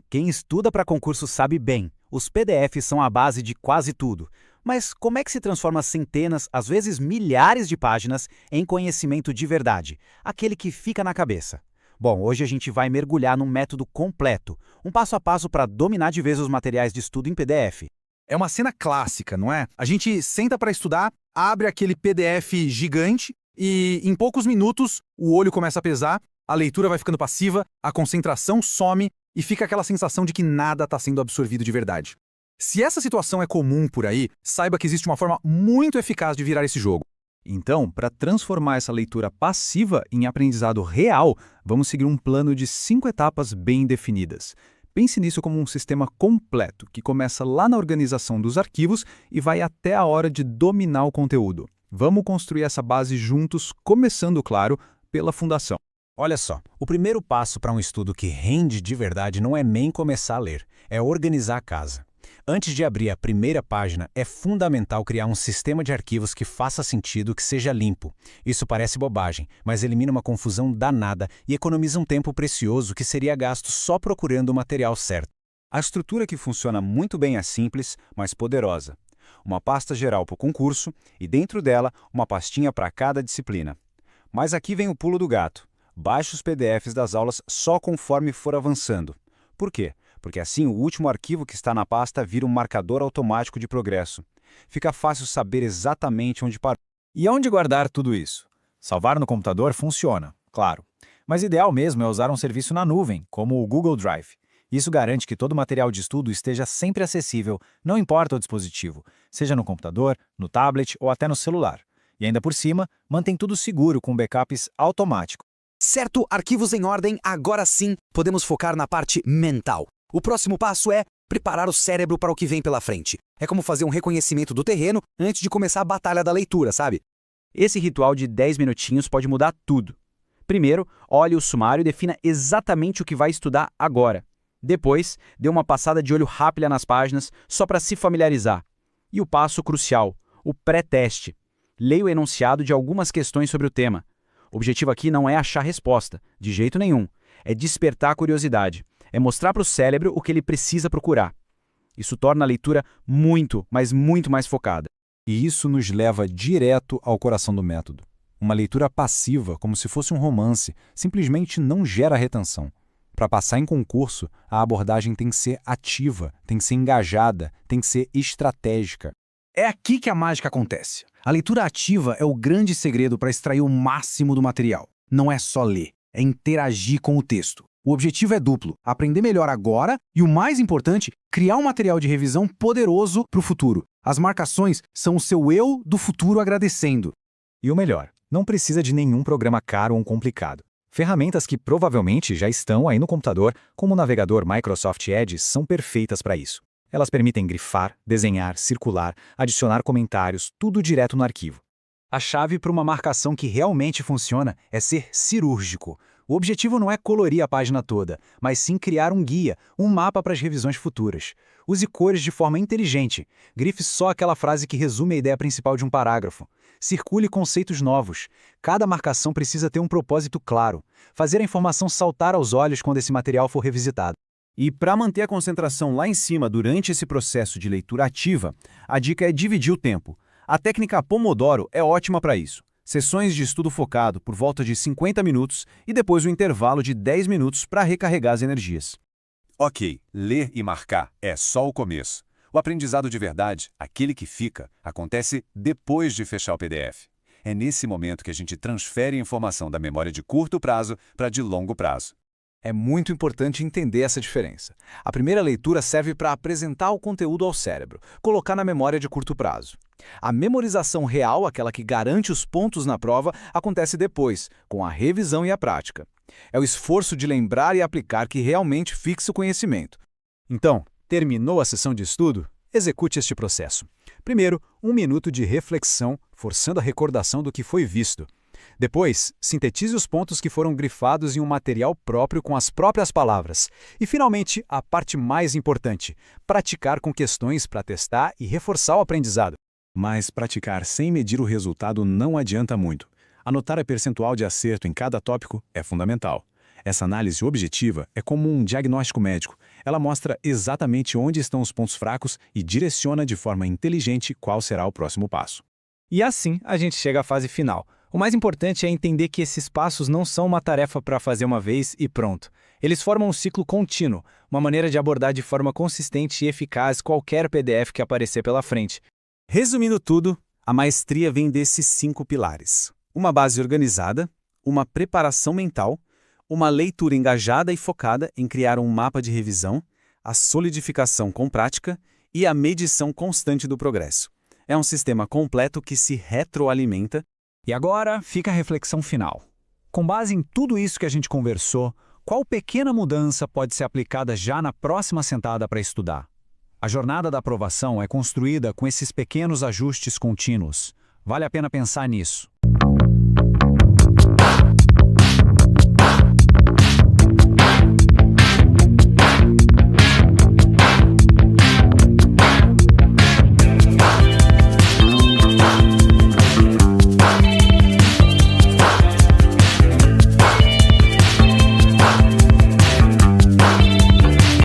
Quem estuda para concurso sabe bem. Os PDFs são a base de quase tudo. Mas como é que se transforma centenas, às vezes milhares de páginas em conhecimento de verdade? Aquele que fica na cabeça. Bom, hoje a gente vai mergulhar num método completo, um passo a passo para dominar de vez os materiais de estudo em PDF. É uma cena clássica, não é? A gente senta para estudar, abre aquele PDF gigante e, em poucos minutos, o olho começa a pesar, a leitura vai ficando passiva, a concentração some e fica aquela sensação de que nada está sendo absorvido de verdade. Se essa situação é comum por aí, saiba que existe uma forma muito eficaz de virar esse jogo. Então, para transformar essa leitura passiva em aprendizado real, vamos seguir um plano de 5 etapas bem definidas. Pense nisso como um sistema completo, que começa lá na organização dos arquivos e vai até a hora de dominar o conteúdo. Vamos construir essa base juntos, começando, claro, pela fundação. Olha só, o primeiro passo para um estudo que rende de verdade não é nem começar a ler, é organizar a casa. Antes de abrir a primeira página, é fundamental criar um sistema de arquivos que faça sentido, que seja limpo. Isso parece bobagem, mas elimina uma confusão danada e economiza um tempo precioso que seria gasto só procurando o material certo. A estrutura que funciona muito bem é simples, mas poderosa. Uma pasta geral para o concurso e dentro dela uma pastinha para cada disciplina. Mas aqui vem o pulo do gato. Baixe os PDFs das aulas só conforme for avançando. Por quê? Porque assim o último arquivo que está na pasta vira um marcador automático de progresso. Fica fácil saber exatamente onde parou. E onde guardar tudo isso? Salvar no computador funciona, claro. Mas ideal mesmo é usar um serviço na nuvem, como o Google Drive. Isso garante que todo o material de estudo esteja sempre acessível, não importa o dispositivo, seja no computador, no tablet ou até no celular. E ainda por cima, mantém tudo seguro com backups automáticos. Certo, arquivos em ordem, agora sim podemos focar na parte mental. O próximo passo é preparar o cérebro para o que vem pela frente. É como fazer um reconhecimento do terreno antes de começar a batalha da leitura, sabe? Esse ritual de 10 minutinhos pode mudar tudo. Primeiro, olhe o sumário e defina exatamente o que vai estudar agora. Depois, dê uma passada de olho rápida nas páginas, só para se familiarizar. E o passo crucial, o pré-teste. Leia o enunciado de algumas questões sobre o tema. O objetivo aqui não é achar resposta, de jeito nenhum. É despertar a curiosidade. É mostrar para o cérebro o que ele precisa procurar. Isso torna a leitura muito, mas muito mais focada. E isso nos leva direto ao coração do método. Uma leitura passiva, como se fosse um romance, simplesmente não gera retenção. Para passar em concurso, a abordagem tem que ser ativa, tem que ser engajada, tem que ser estratégica. É aqui que a mágica acontece. A leitura ativa é o grande segredo para extrair o máximo do material. Não é só ler, é interagir com o texto. O objetivo é duplo, aprender melhor agora e, o mais importante, criar um material de revisão poderoso para o futuro. As marcações são o seu eu do futuro agradecendo. E o melhor, não precisa de nenhum programa caro ou complicado. Ferramentas que provavelmente já estão aí no computador, como o navegador Microsoft Edge, são perfeitas para isso. Elas permitem grifar, desenhar, circular, adicionar comentários, tudo direto no arquivo. A chave para uma marcação que realmente funciona é ser cirúrgico. O objetivo não é colorir a página toda, mas sim criar um guia, um mapa para as revisões futuras. Use cores de forma inteligente. Grife só aquela frase que resume a ideia principal de um parágrafo. Circule conceitos novos. Cada marcação precisa ter um propósito claro. Fazer a informação saltar aos olhos quando esse material for revisitado. E para manter a concentração lá em cima durante esse processo de leitura ativa, a dica é dividir o tempo. A técnica Pomodoro é ótima para isso. Sessões de estudo focado por volta de 50 minutos e depois um intervalo de 10 minutos para recarregar as energias. Ok, ler e marcar é só o começo. O aprendizado de verdade, aquele que fica, acontece depois de fechar o PDF. É nesse momento que a gente transfere a informação da memória de curto prazo para de longo prazo. É muito importante entender essa diferença. A primeira leitura serve para apresentar o conteúdo ao cérebro, colocar na memória de curto prazo. A memorização real, aquela que garante os pontos na prova, acontece depois, com a revisão e a prática. É o esforço de lembrar e aplicar que realmente fixa o conhecimento. Então, terminou a sessão de estudo? Execute este processo. Primeiro, 1 minuto de reflexão, forçando a recordação do que foi visto. Depois, sintetize os pontos que foram grifados em um material próprio com as próprias palavras. E, finalmente, a parte mais importante, praticar com questões para testar e reforçar o aprendizado. Mas praticar sem medir o resultado não adianta muito. Anotar a percentual de acerto em cada tópico é fundamental. Essa análise objetiva é como um diagnóstico médico. Ela mostra exatamente onde estão os pontos fracos e direciona de forma inteligente qual será o próximo passo. E assim a gente chega à fase final. O mais importante é entender que esses passos não são uma tarefa para fazer uma vez e pronto. Eles formam um ciclo contínuo, uma maneira de abordar de forma consistente e eficaz qualquer PDF que aparecer pela frente. Resumindo tudo, a maestria vem desses 5 pilares: uma base organizada, uma preparação mental, uma leitura engajada e focada em criar um mapa de revisão, a solidificação com prática e a medição constante do progresso. É um sistema completo que se retroalimenta. E agora fica a reflexão final. Com base em tudo isso que a gente conversou, qual pequena mudança pode ser aplicada já na próxima sentada para estudar? A jornada da aprovação é construída com esses pequenos ajustes contínuos. Vale a pena pensar nisso.